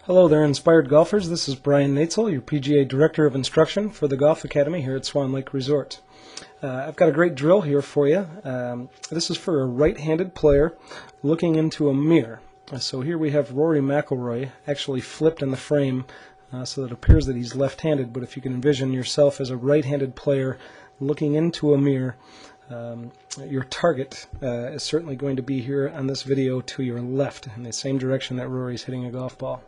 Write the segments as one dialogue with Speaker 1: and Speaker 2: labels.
Speaker 1: Hello there, inspired golfers. This is Brian Natzel, your PGA Director of Instruction for the Golf Academy here at Swan Lake Resort. I've got a great drill here for you. This is for a right-handed player looking into a mirror. So here we have Rory McIlroy actually flipped in the frame so that it appears that he's left-handed, but if you can envision yourself as a right-handed player looking into a mirror, your target is certainly going to be here on this video to your left in the same direction that Rory's hitting a golf ball.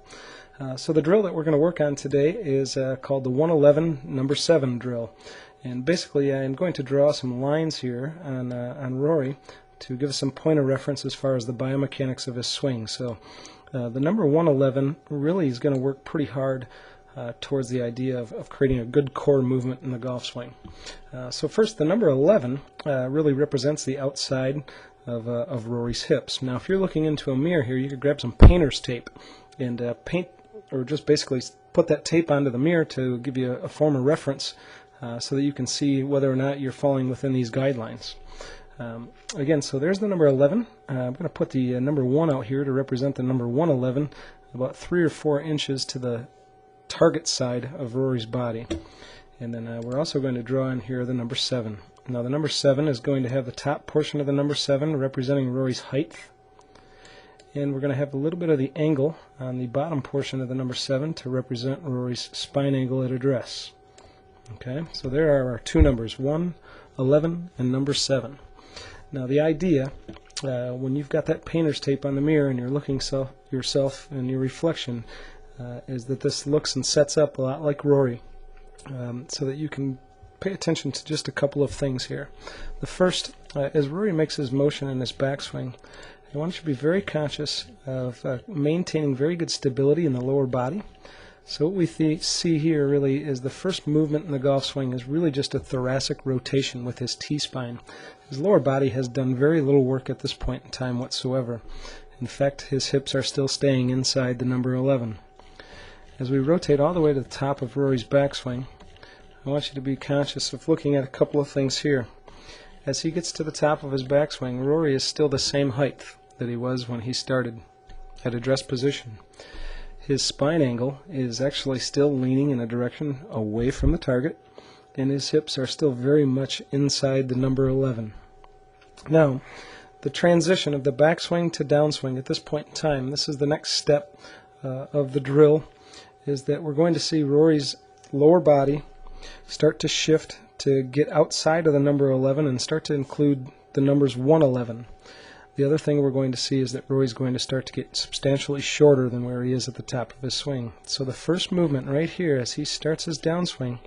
Speaker 1: So the drill that we're going to work on today is called the 111 number 7 drill. And basically I'm going to draw some lines here on Rory to give us some point of reference as far as the biomechanics of his swing. So the number 111 really is going to work pretty hard towards the idea of creating a good core movement in the golf swing. So first, the number 11 really represents the outside of Rory's hips. Now if you're looking into a mirror here, you could grab some painter's tape and paint, or just basically put that tape onto the mirror to give you a form of reference so that you can see whether or not you're falling within these guidelines. Again, so there's the number 11. I'm going to put the number 1 out here to represent the number 111, about 3 or 4 inches to the target side of Rory's body. And then we're also going to draw in here the number 7. Now the number 7 is going to have the top portion of the number 7 representing Rory's height, and we're going to have a little bit of the angle on the bottom portion of the number 7 to represent Rory's spine angle at address. Okay, so there are our two numbers, 1, 11, and number 7. Now the idea, when you've got that painter's tape on the mirror and you're looking yourself and your reflection, is that this looks and sets up a lot like Rory, so that you can pay attention to just a couple of things here. The first, as Rory makes his motion in his backswing, I want you to be very conscious of maintaining very good stability in the lower body. So what we see here really is the first movement in the golf swing is really just a thoracic rotation with his T-spine. His lower body has done very little work at this point in time whatsoever. In fact, his hips are still staying inside the number 11. As we rotate all the way to the top of Rory's backswing, I want you to be conscious of looking at a couple of things here. As he gets to the top of his backswing, Rory is still the same height that he was when he started at address position. His spine angle is actually still leaning in a direction away from the target, and his hips are still very much inside the number 11. Now, the transition of the backswing to downswing at this point in time, this is the next step of the drill, is that we're going to see Rory's lower body start to shift to get outside of the number 11 and start to include the numbers 111. The other thing we're going to see is that Rory's going to start to get substantially shorter than where he is at the top of his swing. So the first movement right here as he starts his downswing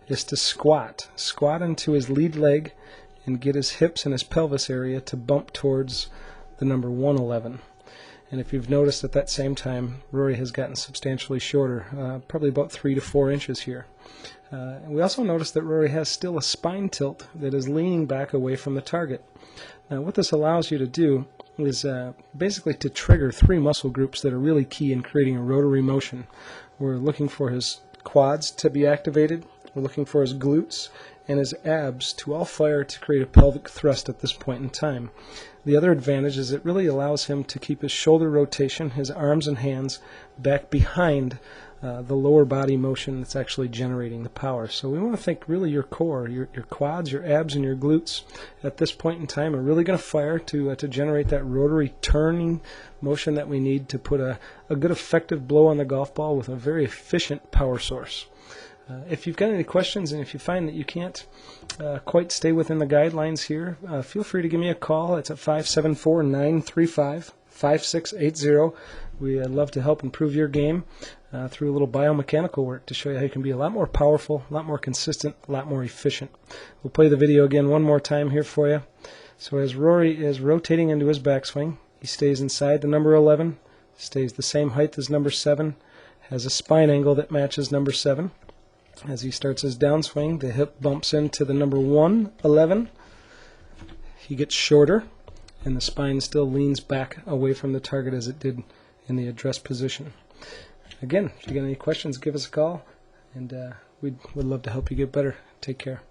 Speaker 1: is to squat into his lead leg and get his hips and his pelvis area to bump towards the number 111. And if you've noticed at that same time, Rory has gotten substantially shorter, probably about 3 to 4 inches here. And we also notice that Rory has still a spine tilt that is leaning back away from the target. Now what this allows you to do is basically to trigger 3 muscle groups that are really key in creating a rotary motion. We're looking for his quads to be activated, we're looking for his glutes, and his abs to all fire to create a pelvic thrust at this point in time. The other advantage is it really allows him to keep his shoulder rotation, his arms and hands, back behind the lower body motion that's actually generating the power. So we want to think really your core, your quads, your abs, and your glutes at this point in time are really going to fire to generate that rotary turning motion that we need to put a good effective blow on the golf ball with a very efficient power source. If you've got any questions and if you find that you can't quite stay within the guidelines here, feel free to give me a call. It's at 574-935-5680. We'd love to help improve your game through a little biomechanical work to show you how you can be a lot more powerful, a lot more consistent, a lot more efficient. We'll play the video again one more time here for you. So as Rory is rotating into his backswing, he stays inside the number 11, stays the same height as number 7, has a spine angle that matches number 7. As he starts his downswing, the hip bumps into the number 111. He gets shorter, and the spine still leans back away from the target as it did in the address position. Again, if you got any questions, give us a call, and we'd love to help you get better. Take care.